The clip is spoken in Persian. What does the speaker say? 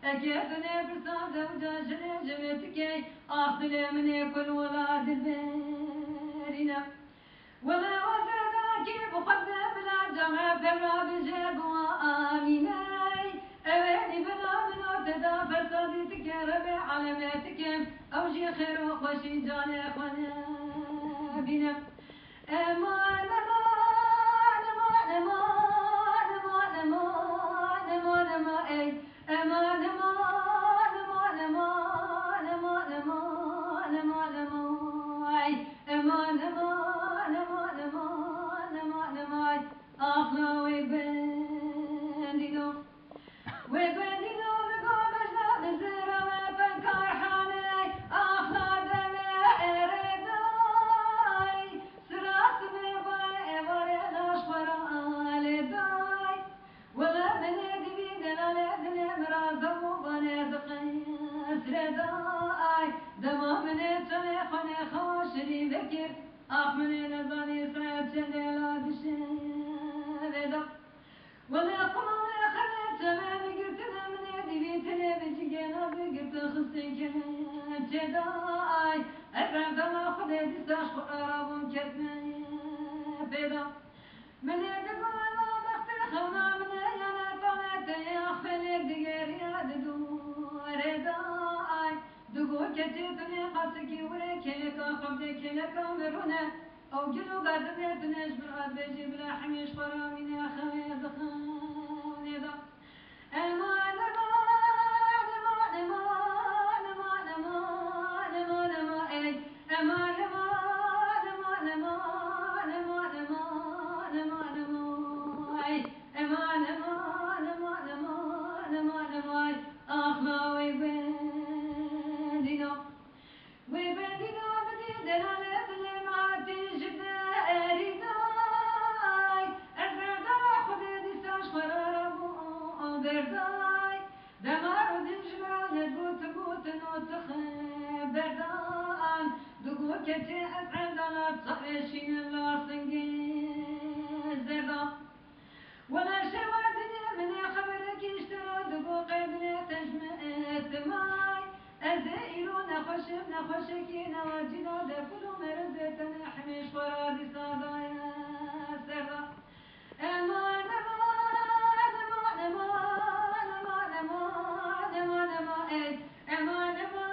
أكيدني برصاد وجاجني جمتكي أخذل مني كل ولاد البارينا ولا وزداكي بخبز بلا جمع فبرا بجاب وآميناي أبني بلا من أرتدى فرصادتك ربي علاماتك أوجي خير وخوشي جاني أخوانا بنا أمان أمان أمان أمان أمان أمان أمان أمان أي أمان أمان أمان أمان أمان أمان أمان أمان أمان أمان أمان أمان أمان أمان أخلا ويبندينو ويبندينو مقابجنا بزرع وفكر حالي أخلا دمي إرداي سراس مباي ورينا شخرا لداي ولا من دبي دلالة مرازم وبنازقين سرداي دما من تليخوني خوشري ذكر أخ من نزاني سعد شديلا بشهدة ولا قمر خلت تمام قلتنا من دبي تلبي تجينا بقلت خصي كنت جداي أفرد الله خذي دستاش قرارهم كتمي بيضا من يدقوا ما بختخنا من يانا طلعت يا خليك دقير يا دقوا رداي دقوا كتبني قاسكي وريكيك أخبدك لك أمرنا أو قلوا قادم يتنش بالغاد بيجي بلا حميش فرامين يا خمي دخاني دا أمان أمان أمان أمان أمان أمان أمان أمان أمان أمان أمان أمان أمان أمان أمان أمان أمان أمان أمان أخلا ويبندينا ويبندينا بديدنا لبلي ما تجد أريداي أفرد خذ ديساش قرار برداي دمار دنجمال ندبوت بوت نوتخ بردان دقو كتي أفرد لا تخشين لا سنجين زردا ولا شوادني من خبرك اشترى دقو قبل تجمعت ماي أزايلون نخشكين واجنا دكلو مرزت نحمش فرادي صدايا سردا أمان أمان أمان أمان أمان أمان أمان أمان أمان